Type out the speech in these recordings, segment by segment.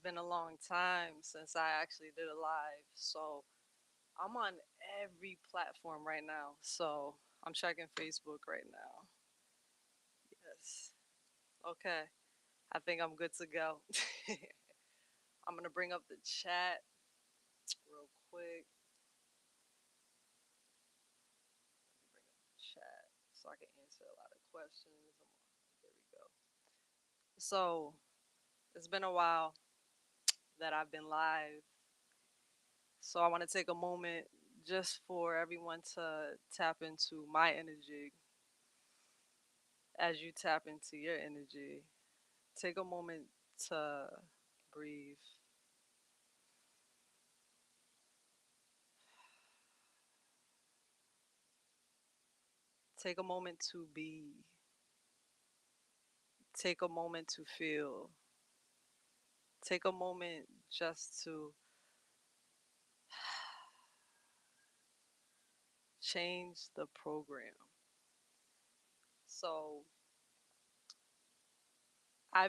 It's been a long time since I actually did a live, so I'm on every platform right now. So I'm checking Facebook right now. Yes. Okay. I think I'm good to go. I'm gonna bring up the chat real quick. Bring up the chat so I can answer a lot of questions. There we go. So it's been a while that I've been live. So I want to take a moment just for everyone to tap into my energy as you tap into your energy. Take a moment to breathe. Take a moment to be. Take a moment to feel. Take a moment just to change the program. So I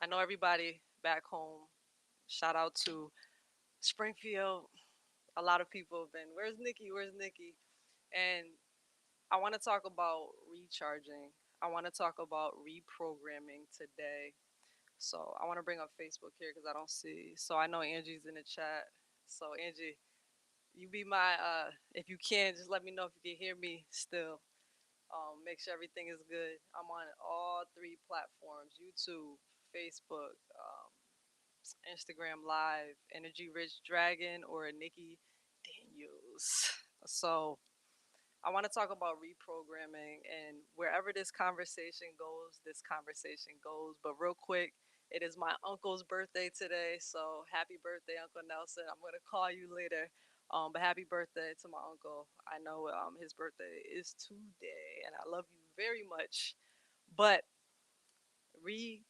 know everybody back home. Shout out to Springfield. A lot of people have been, where's Nikki? Where's Nikki? And I want to talk about recharging. I want to talk about reprogramming today. So I want to bring up Facebook here because I don't see. So I know Angie's in the chat. So Angie, you be my if you can, just let me know if you can hear me still. Make sure everything is good. I'm on all three platforms: YouTube, Facebook, Instagram Live, Energy Rich Dragon, or Nikki Daniels. So I want to talk about reprogramming and wherever this conversation goes. But real quick, it is my uncle's birthday today. So happy birthday, Uncle Nelson. I'm going to call you later. But happy birthday to my uncle. I know his birthday is today, and I love you very much. But reprogramming,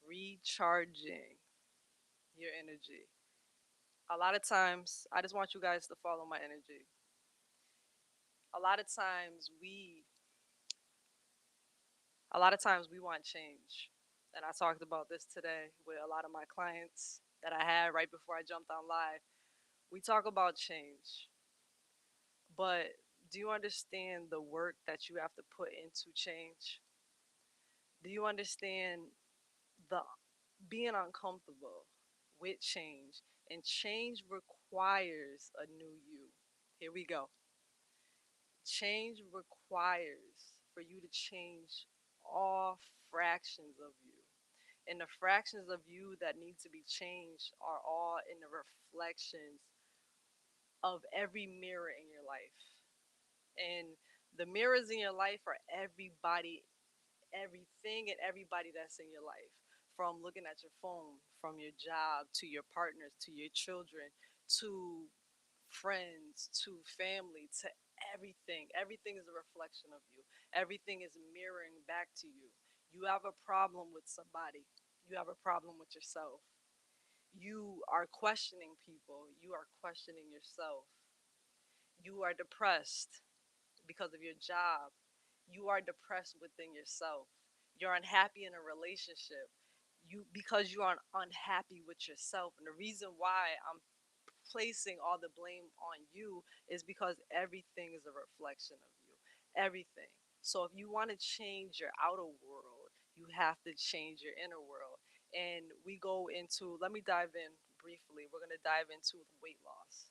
recharging your energy. A lot of times, I just want you guys to follow my energy. A lot of times we a lot of times we want change. And I talked about this today with a lot of my clients that I had right before I jumped on live. We talk about change, but do you understand the work that you have to put into change? Do you understand the being uncomfortable with change? And change requires a new you. Here we go. Change requires for you to change all fractions of you. And the fractions of you that need to be changed are all in the reflections of every mirror in your life. And the mirrors in your life are everybody, everything, and everybody that's in your life. From looking at your phone, from your job, to your partners, to your children, to friends, to family, to everything. Everything is a reflection of you. Everything is mirroring back to you. You have a problem with somebody. You have a problem with yourself. You are questioning people. You are questioning yourself. You are depressed because of your job. You are depressed within yourself. You're unhappy in a relationship. You because you are unhappy with yourself. And the reason why I'm placing all the blame on you is because everything is a reflection of you. Everything. So if you want to change your outer world, you have to change your inner world. And we go into, let me dive in briefly. We're going to dive into weight loss.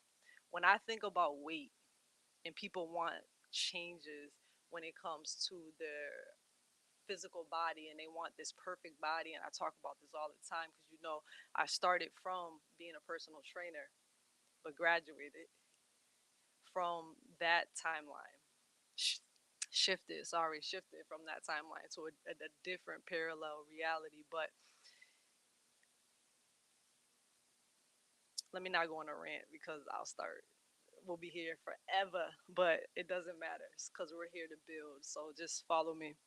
When I think about weight and people want changes when it comes to their physical body and they want this perfect body, and I talk about this all the time because I started from being a personal trainer but graduated from that timeline. Shifted from that timeline to a different parallel reality. But let me not go on a rant because I'll start. We'll be here forever, but it doesn't matter because we're here to build. So just follow me.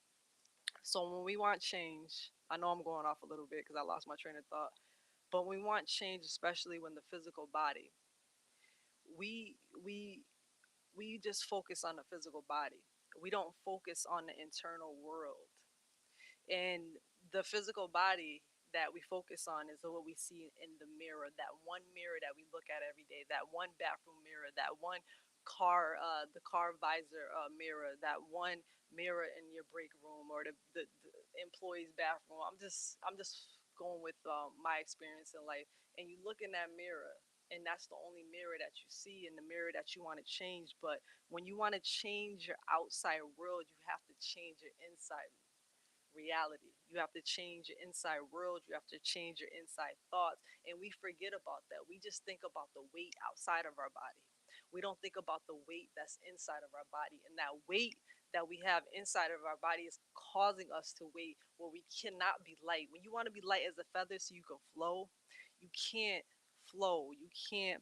So when we want change, I know I'm going off a little bit because I lost my train of thought. But when we want change, especially when the physical body, we we we just focus on the physical body. We don't focus on the internal world. And The physical body that we focus on is what we see in the mirror. That one mirror that we look at every day. That one bathroom mirror. That one the car visor mirror. That one mirror in your break room or the employee's bathroom. I'm just going with my experience in life. And you look in that mirror, and that's the only mirror that you see and the mirror that you want to change. But when you want to change your outside world, you have to change your inside reality. You have to change your inside world. You have to change your inside thoughts. And we forget about that. We just think about the weight outside of our body. We don't think about the weight that's inside of our body. And that weight that we have inside of our body is causing us to weight where we cannot be light. When you want to be light as a feather so you can flow, you can't flow. You can't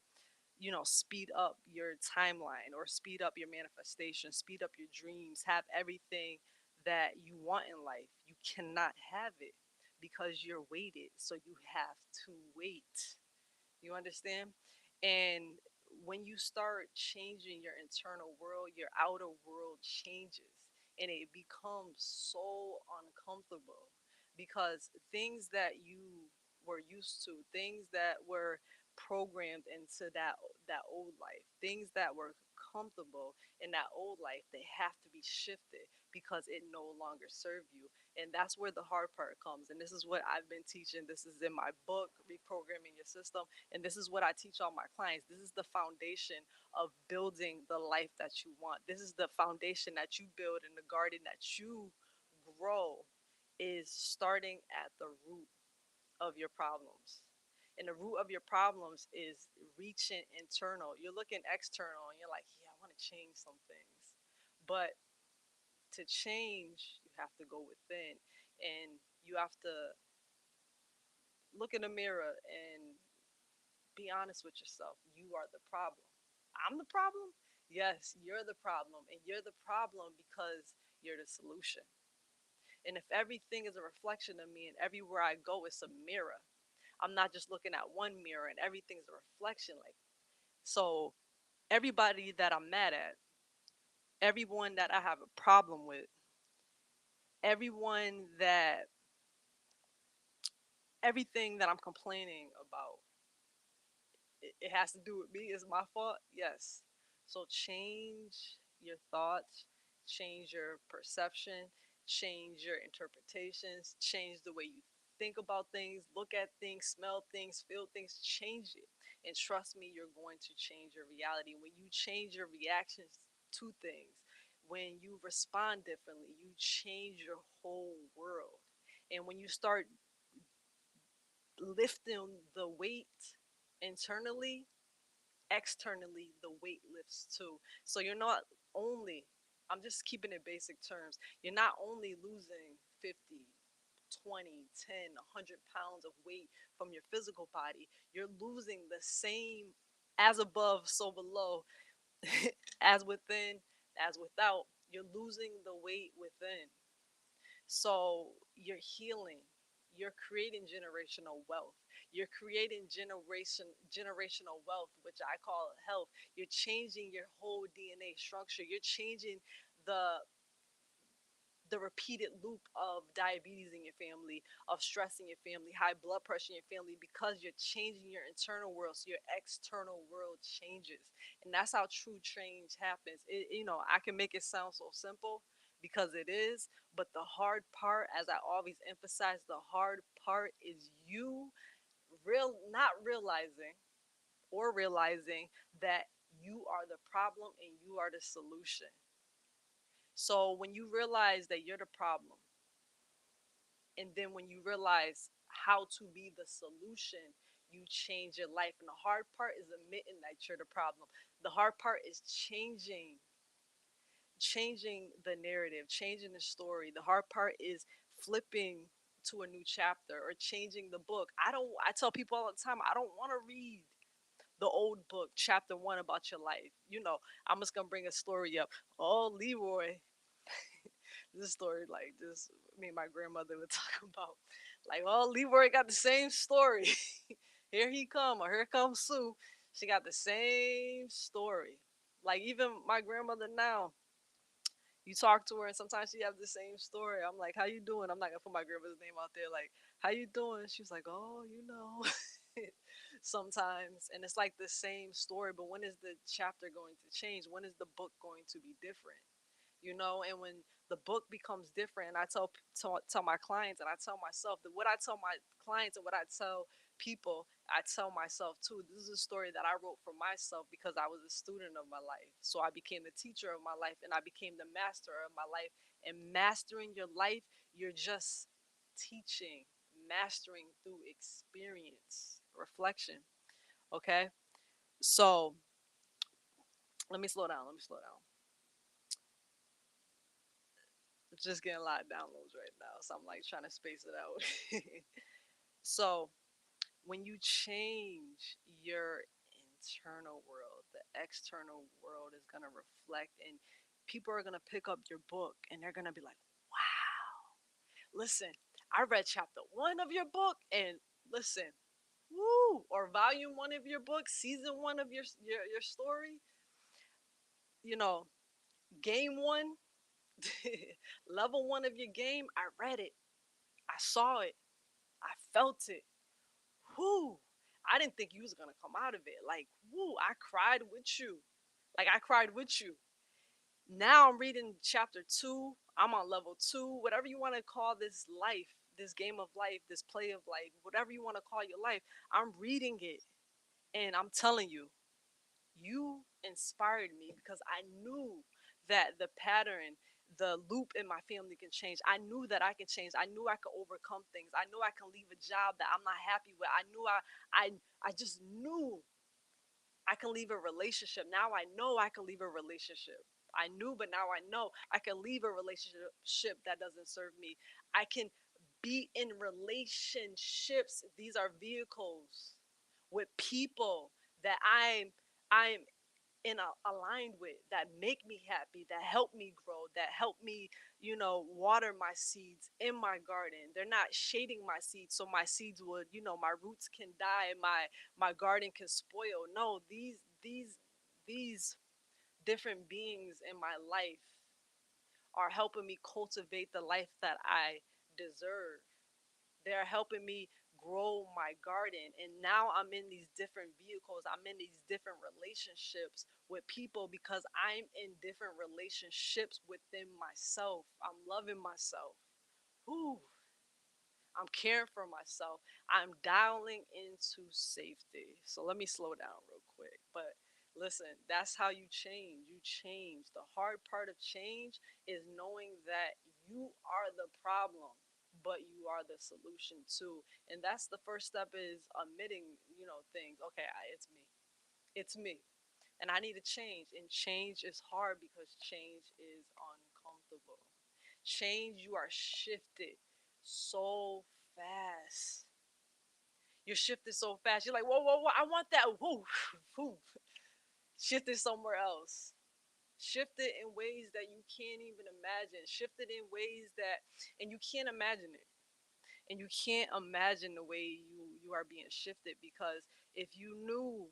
speed up your timeline or speed up your manifestation, speed up your dreams, have everything that you want in life. You cannot have it because you're weighted. So you have to wait. You understand? And when you start changing your internal world, your outer world changes and it becomes so uncomfortable because things that you were used to, things that were programmed into that old life, things that were comfortable in that old life, they have to be shifted because it no longer serve you. And that's where the hard part comes. And this is what I've been teaching. This is in my book, Reprogramming Your System. And this is what I teach all my clients. This is the foundation of building the life that you want. This is the foundation that you build in the garden that you grow, is starting at the root of your problems. And the root of your problems is reaching internal. You're looking external and you're like, yeah, I want to change some things. But to change, you have to go within and you have to look in the mirror and be honest with yourself. You are the problem. I'm the problem? Yes, you're the problem. And you're the problem because you're the solution. And if everything is a reflection of me and everywhere I go is a mirror, I'm not just looking at one mirror and everything's a reflection. Like, so everybody that I'm mad at, everyone that I have a problem with, everyone that, everything that I'm complaining about, it has to do with me. It's my fault. Yes. So change your thoughts, change your perception, change your interpretations, change the way you think about things, look at things, smell things, feel things, change it. And trust me, you're going to change your reality. When you change your reactions to things, when you respond differently, you change your whole world. And when you start lifting the weight internally, externally the weight lifts too. So you're not only, I'm just keeping it basic terms, you're not only losing 50, 20, 10, 100 pounds of weight from your physical body, you're losing the same, as above so below, as within as without. You're losing the weight within. So you're healing. You're creating generational wealth. You're creating generational wealth, which I call health. You're changing your whole DNA structure. You're changing the the repeated loop of diabetes in your family, of stress in your family, high blood pressure in your family, because you're changing your internal world, so your external world changes. And that's how true change happens. I can make it sound so simple because it is, but the hard part, as I always emphasize, the hard part is you not realizing or realizing that you are the problem and you are the solution. So when you realize that you're the problem, and then when you realize how to be the solution, you change your life. And the hard part is admitting that you're the problem. The hard part is changing the narrative, changing the story. The hard part is flipping to a new chapter or changing the book. I tell people all the time, I don't want to read the old book, chapter 1 about your life. I'm just gonna bring a story up. Oh, Leroy, this story, like this, me and my grandmother would talk about. Like, oh, Leroy got the same story. Here he come, or here comes Sue. She got the same story. Like, even my grandmother now, You talk to her, and sometimes she have the same story. I'm like, "How you doing?" I'm not gonna put my grandmother's name out there. Like, "How you doing?" She's like, "Oh, you know." Sometimes, and it's like the same story. But when is the chapter going to change? When is the book going to be different? And when the book becomes different, and I tell my clients, and I tell myself that what I tell my clients and what I tell people, I tell myself too. This is a story that I wrote for myself because I was a student of my life. So I became the teacher of my life, and I became the master of my life. And mastering your life, you're just teaching, mastering through experience, reflection. Okay, so let me slow down. Let me slow down. Just getting a lot of downloads right now, so I'm like trying to space it out. So when you change your internal world, the external world is gonna reflect, and people are gonna pick up your book, and they're gonna be like, "Wow, listen, I read chapter 1 of your book, and listen, woo!" Or volume 1 of your book, season 1 of your story. You know, game 1, level 1 of your game. I read it. I saw it. I felt it. Whoo! I didn't think you was gonna come out of it. Like, whoo! I cried with you. Like I cried with you. Now I'm reading chapter 2. I'm on level 2. Whatever you want to call this life, this game of life, this play of life, whatever you want to call your life. I'm reading it, and I'm telling you, you inspired me because I knew that the pattern, the loop in my family can change. I knew that I can change. I knew I could overcome things. I knew I can leave a job that I'm not happy with. I just knew I can leave a relationship. Now I know I can leave a relationship. I knew, but now I know I can leave a relationship that doesn't serve me. I can be in relationships. These are vehicles with people that I'm in aligned with, that make me happy, that help me grow, that help me, water my seeds in my garden. They're not shading my seeds so my seeds would, my roots can die and my garden can spoil. No, these different beings in my life are helping me cultivate the life that I deserve. They're helping me grow my garden. And now I'm in these different vehicles. I'm in these different relationships with people because I'm in different relationships within myself. I'm loving myself. Ooh, I'm caring for myself. I'm dialing into safety. So let me slow down real quick. But listen, that's how you change. You change. The hard part of change is knowing that you are the problem, but you are the solution too. And that's the first step, is admitting, things. Okay, it's me. It's me. And I need to change. And change is hard because change is uncomfortable. Change, you are shifted so fast. You're shifted so fast. You're like, whoa, whoa, whoa, I want that. Whoo, whoo. Shifted somewhere else. Shifted in ways that you can't even imagine. Shifted in ways that, and you can't imagine it. And you can't imagine the way you are being shifted, because if you knew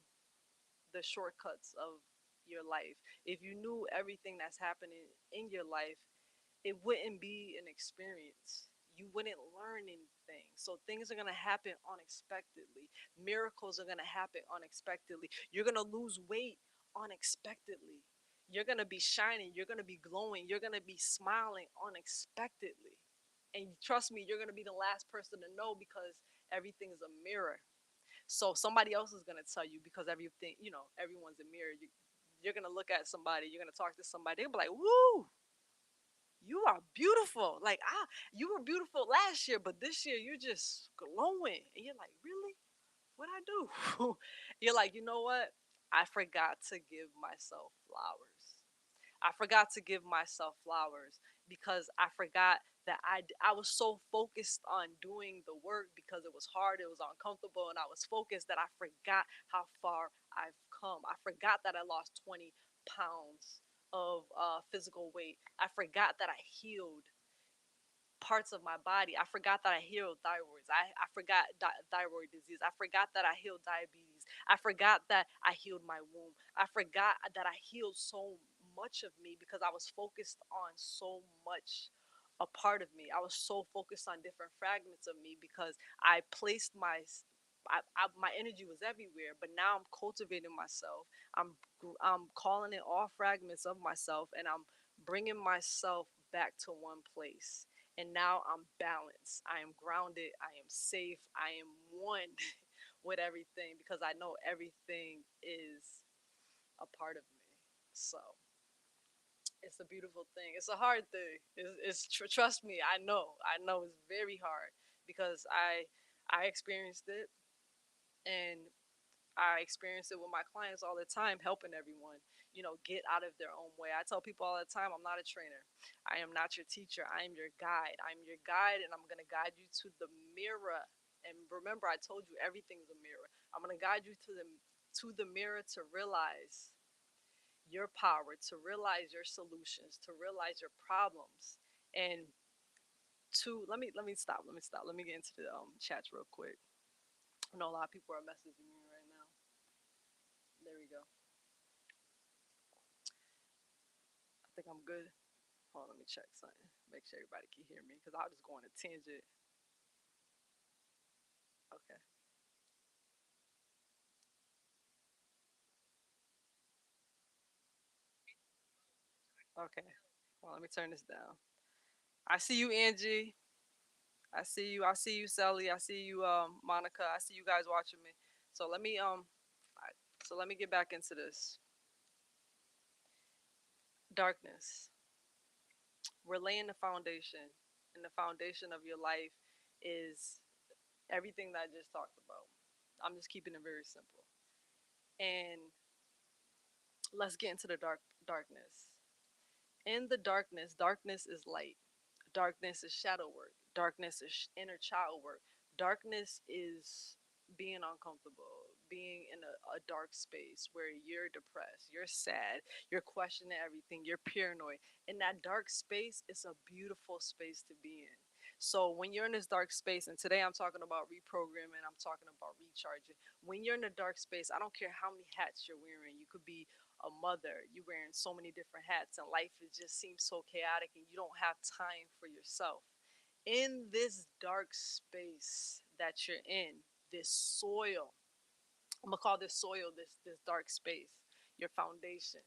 the shortcuts of your life, if you knew everything that's happening in your life, it wouldn't be an experience. You wouldn't learn anything. So things are going to happen unexpectedly. Miracles are going to happen unexpectedly. You're going to lose weight unexpectedly. You're going to be shining. You're going to be glowing. You're going to be smiling unexpectedly. And trust me, you're going to be the last person to know, because everything is a mirror. So somebody else is going to tell you, because everything, everyone's a mirror. You're going to look at somebody, you're going to talk to somebody, they'll be like, woo, you are beautiful. Like, you were beautiful last year, but this year you're just glowing. And you're like, really? What I do? You're like, you know what? I forgot to give myself flowers. I forgot to give myself flowers because I forgot that I was so focused on doing the work because it was hard, it was uncomfortable, and I was focused, that I forgot how far I've come. I forgot that I lost 20 pounds of physical weight. I forgot that I healed parts of my body. I forgot that I healed thyroids. I forgot thyroid disease. I forgot that I healed diabetes. I forgot that I healed my womb. I forgot that I healed so much of me because I was focused on so much a part of me. I was so focused on different fragments of me because I placed my energy was everywhere. But now I'm cultivating myself. I'm calling in all fragments of myself, and I'm bringing myself back to one place. And now I'm balanced. I am grounded. I am safe. I am one with everything because I know everything is a part of me. So it's a beautiful thing. It's a hard thing. Trust me. I know. I know it's very hard because I experienced it, and I experience it with my clients all the time, helping everyone, get out of their own way. I tell people all the time, I'm not a trainer. I am not your teacher. I am your guide. I'm your guide, and I'm going to guide you to the mirror. And remember, I told you everything's a mirror. I'm going to guide you to the mirror to realize your power, to realize your solutions, to realize your problems, and to let me stop. Let me get into the chats real quick. I know a lot of people are messaging me right now. There we go. I think I'm good. Hold on, let me check something. Make sure everybody can hear me because I'll just go on a tangent. Okay. Okay. Well, let me turn this down. I see you, Angie. I see you. I see you, Sally. I see you, Monica. I see you guys watching me. So let me so let me get back into this darkness. We're laying the foundation, and the foundation of your life is everything that I just talked about. I'm just keeping it very simple. And let's get into the darkness. In the darkness, darkness is light. Darkness is shadow work. Darkness is inner child work. Darkness is being uncomfortable, being in a dark space where you're depressed, you're sad, you're questioning everything, you're paranoid. In that dark space, it's a beautiful space to be in. So when you're in this dark space, and today I'm talking about reprogramming, I'm talking about recharging. When you're in a dark space, I don't care how many hats you're wearing. You could be a mother, you wearing so many different hats, and life it just seems so chaotic, and you don't have time for yourself. In this dark space that you're in, this soil, I'm gonna call this soil, this dark space, your foundation.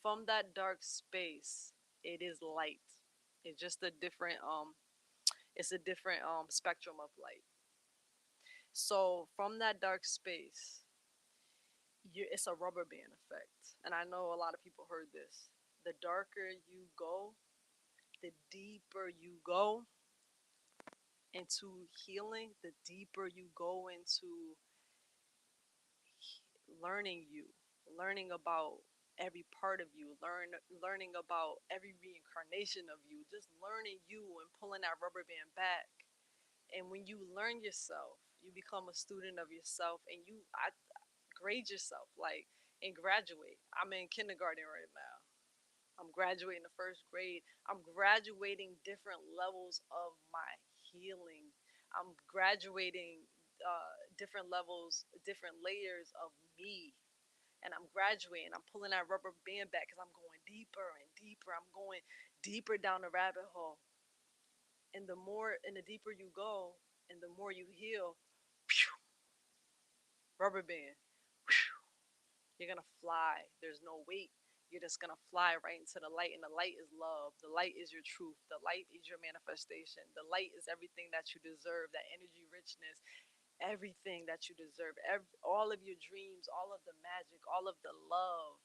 From that dark space, it is light. It's just a different it's a different spectrum of light. So from that dark space, it's a rubber band effect. And I know a lot of people heard this. The darker you go, the deeper you go into healing, the deeper you go into learning you, learning about every part of you, learning about every reincarnation of you, just learning you and pulling that rubber band back. And when you learn yourself, you become a student of yourself, and I grade yourself like and graduate. I'm in kindergarten right now. I'm graduating the first grade. I'm graduating different levels of my healing. I'm graduating different levels, different layers of me. And I'm graduating. I'm pulling that rubber band back because I'm going deeper and deeper. I'm going deeper down the rabbit hole. And the deeper you go, and the more you heal, rubber band. You're gonna fly. There's no weight. You're just gonna fly right into the light, and the light is love. The light is your truth. The light is your manifestation. The light is everything that you deserve. That energy richness, everything that you deserve. All of your dreams, all of the magic, all of the love.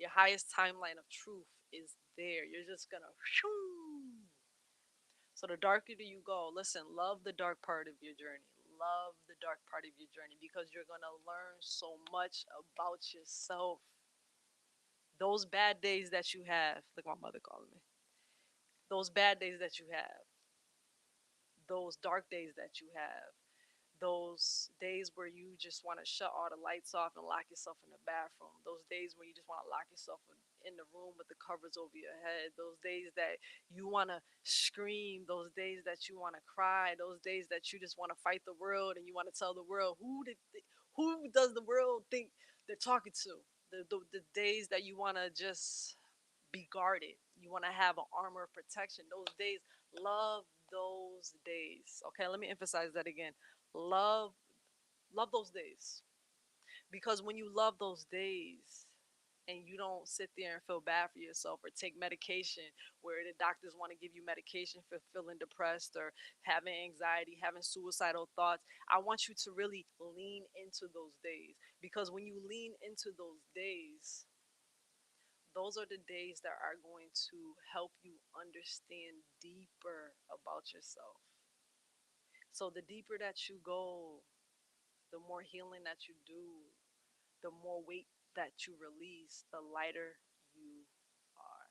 Your highest timeline of truth is there. You're just gonna. Whew. So the darker you go, listen, love the dark part of your journey. Love the dark part of your journey because you're gonna learn so much about yourself. Those bad days that you have, like my mother calling me, those bad days that you have, those dark days that you have, those days where you just want to shut all the lights off and lock yourself in the bathroom, those days where you just want to lock yourself in the room with the covers over your head, those days that you want to scream, those days that you want to cry, those days that you just want to fight the world and you want to tell the world who does the world think they're talking to. The days that you want to just be guarded, you want to have an armor of protection. Those days, love those days. Okay, let me emphasize that again. Love, love those days, because when you love those days and you don't sit there and feel bad for yourself or take medication where the doctors want to give you medication for feeling depressed or having anxiety, having suicidal thoughts, I want you to really lean into those days, because when you lean into those days, those are the days that are going to help you understand deeper about yourself. So the deeper that you go, the more healing that you do, the more weight that you release, the lighter you are.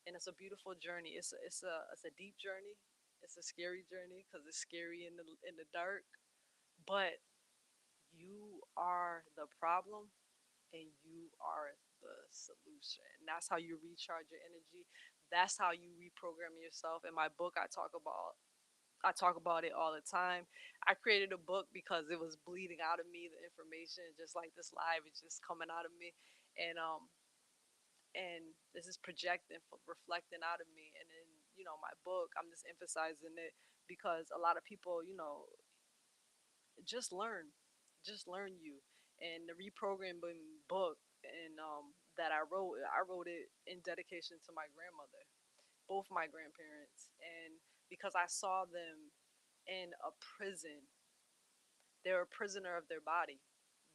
And it's a beautiful journey. It's a deep journey. It's a scary journey because it's scary in the dark. But you are the problem, and you are the solution. And that's how you recharge your energy. That's how you reprogram yourself. In my book, I talk about it all the time. I created a book because it was bleeding out of me, the information, just like this live is just coming out of me. And um and this is projecting, reflecting out of me. And in, my book, I'm just emphasizing it because a lot of people, just learn, you. And the reprogramming book, and that I wrote it in dedication to my grandmother, both my grandparents. And because I saw them in a prison. They were a prisoner of their body.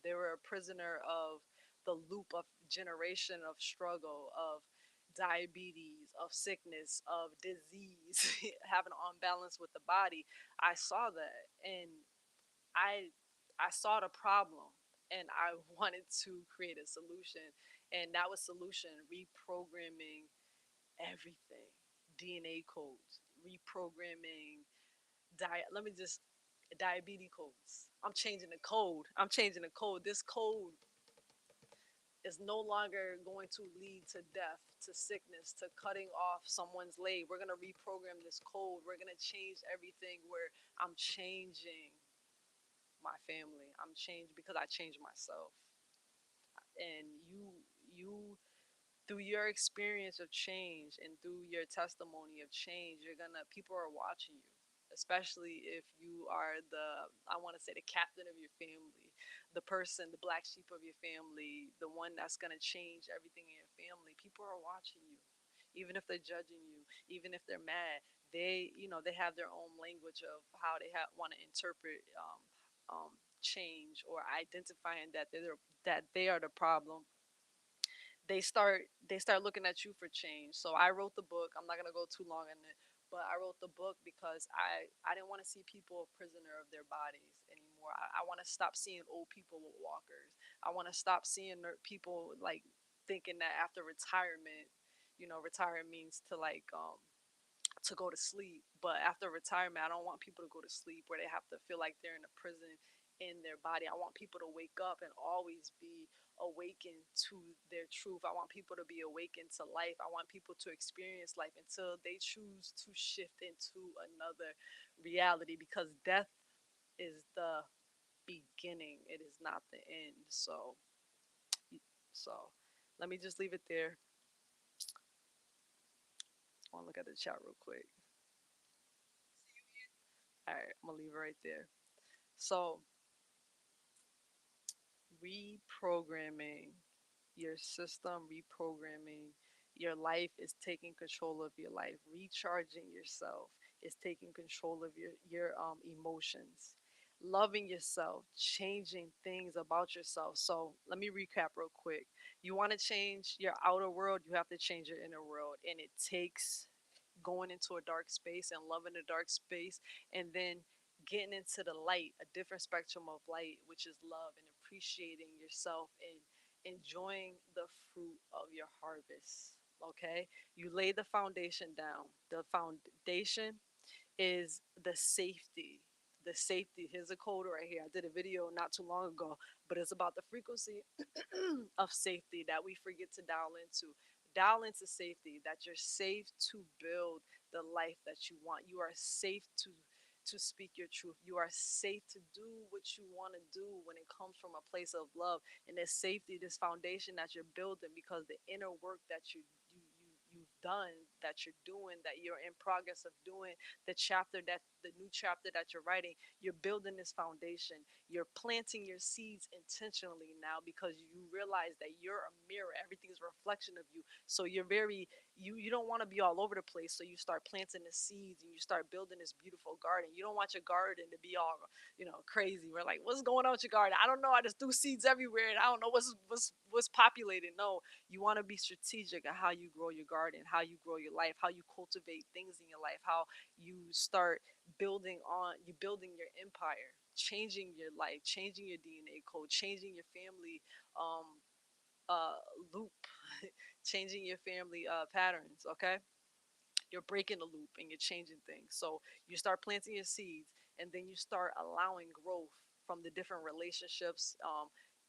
They were a prisoner of the loop of generation of struggle, of diabetes, of sickness, of disease, having an unbalance with the body. I saw that, and I I saw the problem, and I wanted to create a solution. And that was solution reprogramming everything. DNA codes, reprogramming let me just diabetes codes. I'm changing the code. I'm changing the code. This code is no longer going to lead to death, to sickness, to cutting off someone's leg. We're going to reprogram this code. We're going to change everything where I'm changing my family. I'm changed because I changed myself. And you through your experience of change and through your testimony of change, people are watching you, especially if you are I want to say, the captain of your family, the person, the black sheep of your family, the one that's going to change everything in your family. People are watching you, even if they're judging you, even if they're mad. They have their own language of how they want to interpret change, or identifying that they are the problem. They start looking at you for change. So I wrote the book. I'm not gonna go too long in it, but I wrote the book because I didn't want to see people a prisoner of their bodies anymore. I want to stop seeing old people with walkers. I want to stop seeing people like thinking that after retirement, retire means to go to sleep. But after retirement, I don't want people to go to sleep where they have to feel like they're in a prison in their body. I want people to wake up and always be awakened to their truth. I want people to be awakened to life. I want people to experience life until they choose to shift into another reality, because death is the beginning. It is not the end. So let me just leave it there. I want to look at the chat real quick. All right, I'm gonna leave it right there. So reprogramming your system, reprogramming your life is taking control of your life. Recharging yourself is taking control of your emotions. Loving yourself, changing things about yourself. So let me recap real quick. You want to change your outer world, you have to change your inner world, and it takes going into a dark space and loving the dark space, and then getting into the light, a different spectrum of light, which is love, and appreciating yourself and enjoying the fruit of your harvest. Okay, you lay the foundation down. The foundation is the safety. The safety. Here's a code right here. I did a video not too long ago, but it's about the frequency of safety that we forget to dial into. Dial into safety, that you're safe to build the life that you want. You are safe to speak your truth. You are safe to do what you want to do when it comes from a place of love. And this safety, this foundation that you're building, because the inner work that you've done, that you're doing, that you're in progress of doing, the new chapter that you're writing, you're building this foundation. You're planting your seeds intentionally now, because you realize that you're a mirror. Everything is a reflection of you. So you don't want to be all over the place. So you start planting the seeds and you start building this beautiful garden. You don't want your garden to be all, crazy. We're like, what's going on with your garden? I don't know. I just do seeds everywhere and I don't know what's populated. No, you want to be strategic at how you grow your garden, how you grow your life, how you cultivate things in your life, how you start building your empire, changing your life, changing your DNA code, changing your family um loop, changing your family patterns. Okay, you're breaking the loop and you're changing things. So you start planting your seeds, and then you start allowing growth from the different relationships.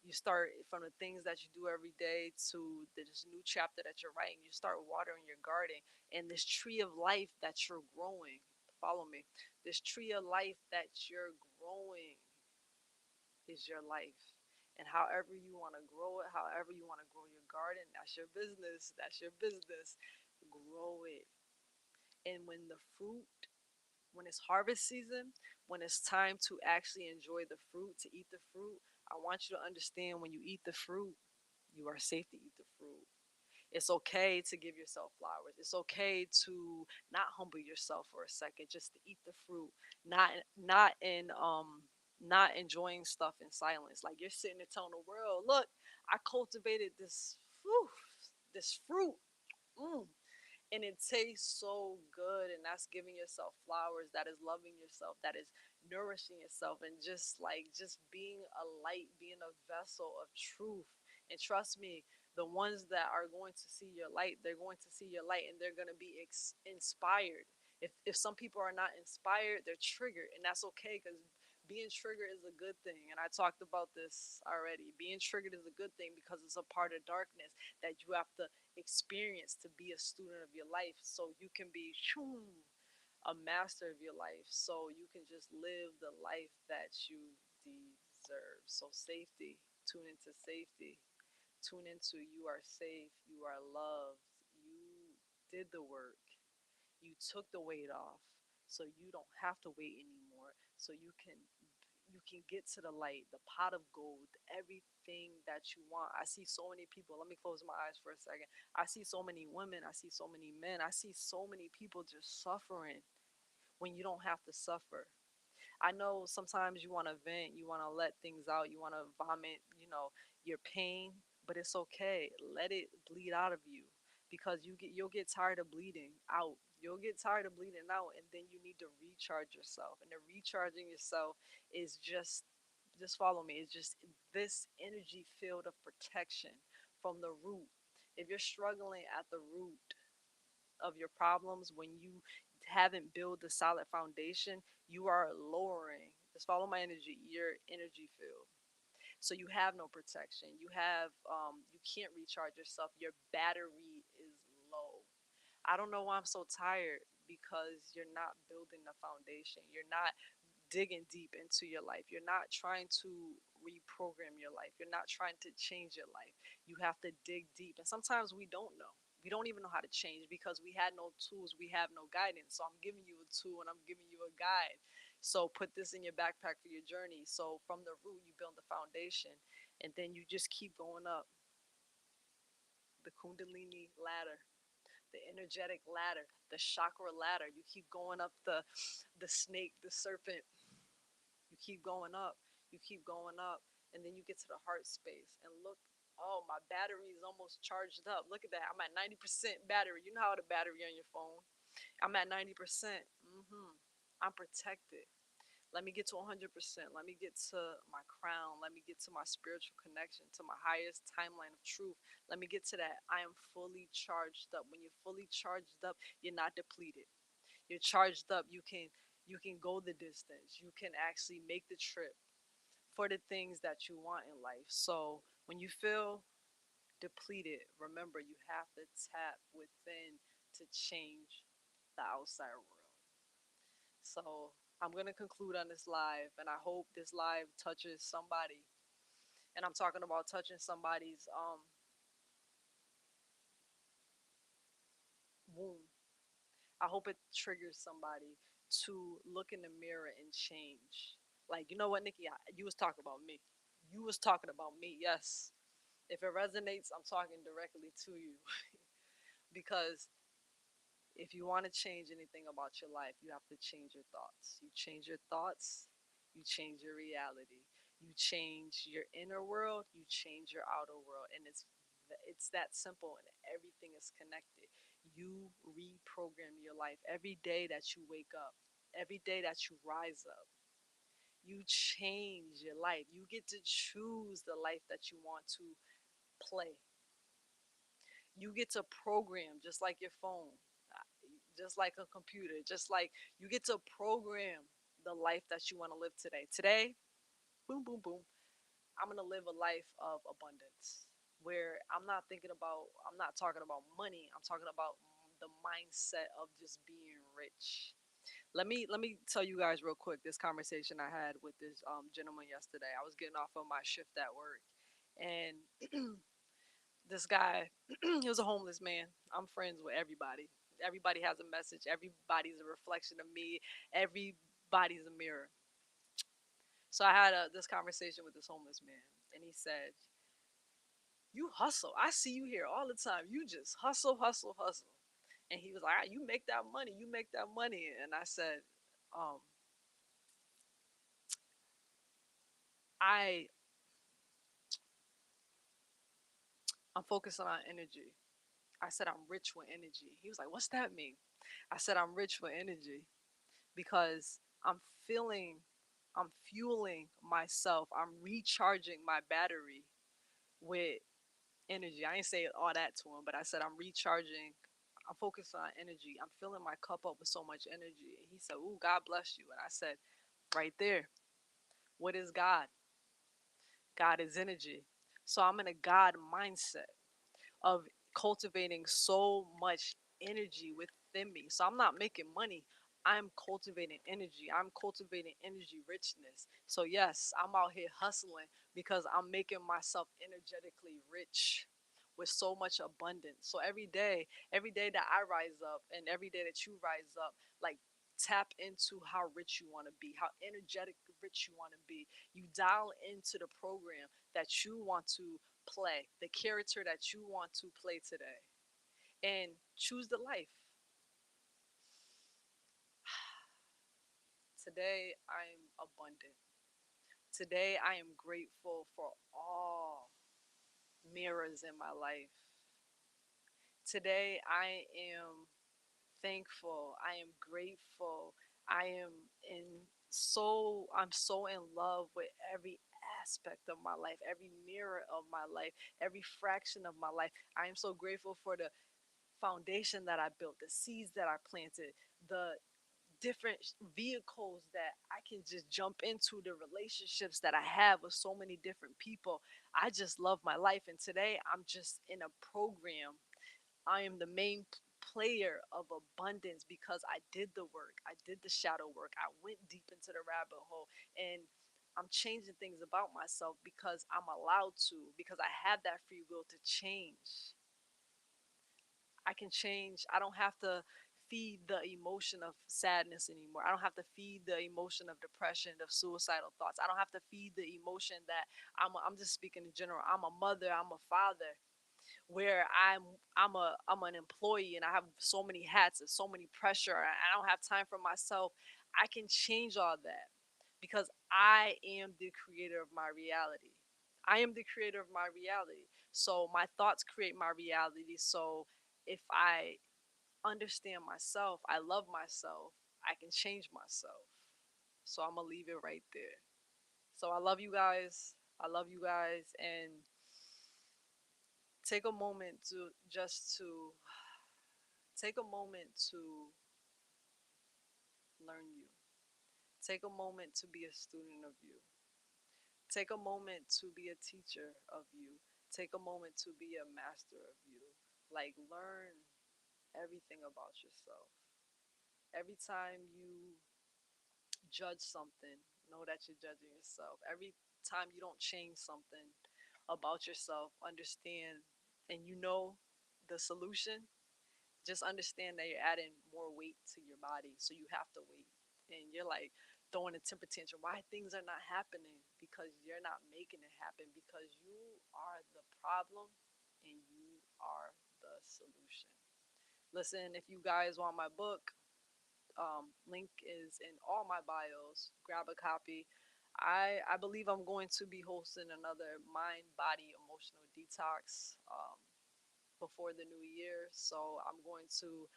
You start from the things that you do every day to this new chapter that you're writing. You start watering your garden, and this tree of life that you're growing. Follow me. This tree of life that you're growing is your life. And however you want to grow it, however you want to grow your garden, that's your business. That's your business. Grow it. And when it's harvest season, when it's time to actually enjoy the fruit, to eat the fruit, I want you to understand, when you eat the fruit, you are safe to eat the fruit. It's okay to give yourself flowers. It's okay to not humble yourself for a second, just to eat the fruit. Not not in not enjoying stuff in silence. Like, you're sitting there telling the world, look, I cultivated this fruit. Mm, and it tastes so good, and that's giving yourself flowers, that is loving yourself, that is nourishing yourself, and just being a light, being a vessel of truth. And trust me, the ones that are going to see your light, they're going to see your light, and they're going to be inspired. If some people are not inspired, they're triggered, and that's okay, because being triggered is a good thing. And I talked about this already. Being triggered is a good thing, because it's a part of darkness that you have to experience to be a student of your life, so you can be a master of your life, so you can just live the life that you deserve. So safety, tune into safety, tune into you are safe, you are loved, you did the work, you took the weight off, so you don't have to wait anymore, so you can get to the light, the pot of gold, everything that you want. I see so many people. Let me close my eyes for a second. I see so many women. I see so many men. I see so many people just suffering when you don't have to suffer. I know sometimes you want to vent, you want to let things out, you want to vomit, your pain, but it's okay. Let it bleed out of you, because you'll get tired of bleeding out. You'll get tired of bleeding out, and then you need to recharge yourself. And the recharging yourself is just follow me. It's just this energy field of protection from the root. If you're struggling at the root of your problems, when you haven't built a solid foundation, you are lowering, just follow my energy, your energy field. So you have no protection. You can't recharge yourself. Your battery is low. I don't know why I'm so tired, because you're not building the foundation. You're not digging deep into your life. You're not trying to reprogram your life. You're not trying to change your life. You have to dig deep. And sometimes we don't know. We don't even know how to change, because we had no tools, we have no guidance. So I'm giving you a tool and I'm giving you a guide. So put this in your backpack for your journey. So from the root, you build the foundation, and then you just keep going up the Kundalini ladder, the energetic ladder, the chakra ladder. You keep going up the snake, the serpent. You keep going up. You keep going up, and then you get to the heart space. And look, oh, my battery is almost charged up. Look at that. I'm at 90% battery. You know how the battery on your phone. I'm at 90%. I'm protected. Let me get to 100%. Let me get to my crown. Let me get to my spiritual connection, to my highest timeline of truth. Let me get to that. I am fully charged up. When you're fully charged up, you're not depleted. You're charged up. You can go the distance. You can actually make the trip for the things that you want in life. So when you feel depleted, remember, you have to tap within to change the outside world. So I'm going to conclude on this live, and I hope this live touches somebody. And I'm talking about touching somebody's womb. I hope it triggers somebody to look in the mirror and change. Like, you know what, Nikki? You was talking about me. You was talking about me. Yes. If it resonates, I'm talking directly to you. Because if you want to change anything about your life, you have to change your thoughts. You change your thoughts, you change your reality. You change your inner world, you change your outer world, and it's that simple, and everything is connected. You reprogram your life every day that you wake up, every day that you rise up. You change your life. You get to choose the life that you want to play. You get to program just like your phone, just like a computer, just like you get to program the life that you want to live today. Today, boom, boom, boom, I'm going to live a life of abundance where I'm not talking about money. I'm talking about the mindset of just being rich. Let me tell you guys real quick this conversation I had with this gentleman yesterday. I was getting off of my shift at work, and this guy, he was a homeless man. I'm friends with everybody. Everybody has a message. Everybody's a reflection of me. Everybody's a mirror. So I had this conversation with this homeless man, and he said, "You hustle. I see you here all the time. You just hustle, hustle, hustle." And he was like, "Ah, "You make that money. You make that money." And I said, um, "I I'm focusing on energy." I said, "I'm rich with energy." He was like, "What's that mean?" I said, "I'm rich with energy because feeling, I'm fueling myself. I'm recharging my battery with energy." I didn't say all that to him, but I said, I'm recharging. I'm focused on energy. I'm filling my cup up with so much energy. And he said, "Ooh, God bless you." And I said, right there, what is God? God is energy. So I'm in a God mindset of cultivating so much energy within me. So I'm not making money. I'm cultivating energy. I'm cultivating energy richness. So yes, I'm out here hustling because I'm making myself energetically rich with so much abundance. So every day that I rise up and every day that you rise up, like tap into how rich you want to be, how energetic rich you want to be. You dial into the program that you want to play, the character that you want to play today, and choose the life. Today, I'm abundant. Today, I am grateful for all mirrors in my life. Today, I am thankful. I am grateful. I am I'm so in love with every aspect of my life, every mirror of my life, every fraction of my life. I am so grateful for the foundation that I built, the seeds that I planted, the different vehicles that I can just jump into, the relationships that I have with so many different people. I just love my life. And today I'm just in a program. I am the main player of abundance because I did the work. I did the shadow work. I went deep into the rabbit hole, and I'm changing things about myself because I'm allowed to, because I have that free will to change. I can change. I don't have to feed the emotion of sadness anymore. I don't have to feed the emotion of depression, of suicidal thoughts. I don't have to feed the emotion that I'm just speaking in general. I'm a mother, I'm a father, where I'm an employee and I have so many hats and so many pressure. I don't have time for myself. I can change all that because I am the creator of my reality. I am the creator of my reality. So my thoughts create my reality. So if I understand myself, I love myself, I can change myself. So I'm gonna leave it right there. So I love you guys. I love you guys, and take a moment to take a moment to learn you. Take a moment to be a student of you. Take a moment to be a teacher of you. Take a moment to be a master of you. Like, learn everything about yourself. Every time you judge something, know that you're judging yourself. Every time you don't change something about yourself, understand, and you know the solution, just understand that you're adding more weight to your body. So you have to wait. And you're like throwing a temper tantrum. Why things are not happening? Because you're not making it happen. Because you are the problem and you are the solution. Listen, if you guys want my book, link is in all my bios. Grab a copy. I believe I'm going to be hosting another mind, body, emotional detox before the new year. So I'm going to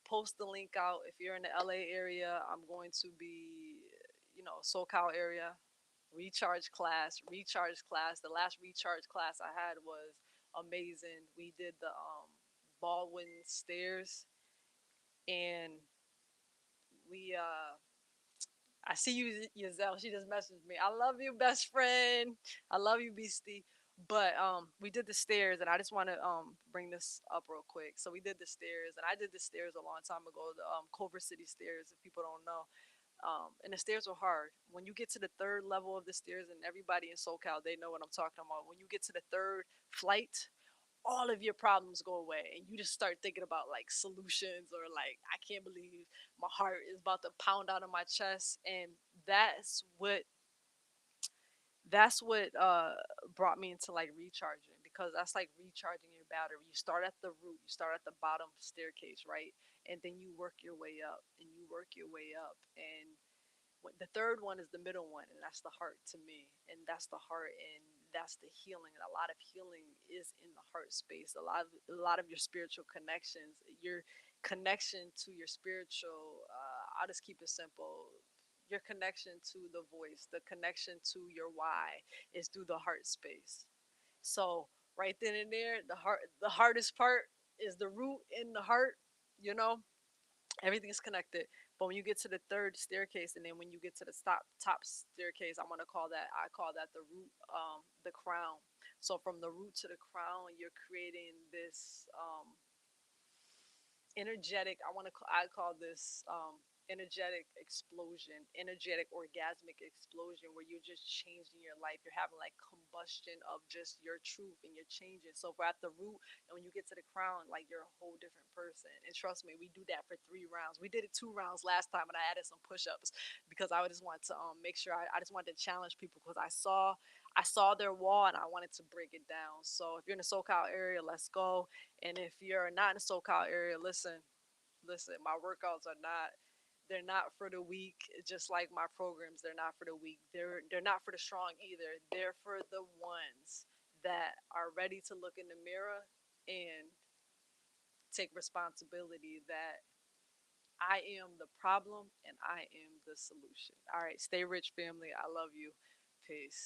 post the link out. If you're in the LA area, I'm going to be, SoCal area. Recharge class. The last recharge class I had was amazing. We did the Baldwin stairs, and we I see you, Yazelle. She just messaged me. I love you, best friend. I love you, Beastie. But we did the stairs, and I just want to bring this up real quick. So we did the stairs, and I did the stairs a long time ago. The Culver City stairs, if people don't know. And the stairs were hard. When you get to the third level of the stairs, and everybody in SoCal, they know what I'm talking about. When you get to the third flight, all of your problems go away and you just start thinking about like solutions, or like, I can't believe my heart is about to pound out of my chest. And that's what brought me into like recharging, because that's like recharging your battery. You start at the root, you start at the bottom staircase, right? And then you work your way up, and you work your way up. And the third one is the middle one, and that's the heart to me. And that's the heart, and that's the healing. And a lot of healing is in the heart space. A lot of your spiritual connections, your connection to your spiritual, I'll just keep it simple. Your connection to the voice, the connection to your why, is through the heart space. So right then and there, the hardest part is the root in the heart. You know, everything is connected. But when you get to the third staircase, and then when you get to the top staircase, I call that the root, the crown. So from the root to the crown, you're creating this energetic, I call this energetic explosion, energetic orgasmic explosion, where you're just changing your life. You're having like combustion of just your truth, and you're changing. So we're at the root, and when you get to the crown, like, you're a whole different person. And trust me, we do that for 3 rounds. We did it 2 rounds last time, and I added some push-ups because I just wanted to make sure, I just wanted to challenge people, because I saw their wall, and I wanted to break it down. So if you're in the SoCal area, let's go. And if you're not in the SoCal area, listen, my workouts are not, they're not for the weak. Just like my programs, they're not for the weak. They're not for the strong either. They're for the ones that are ready to look in the mirror and take responsibility that I am the problem and I am the solution. All right, stay rich, family. I love you. Peace.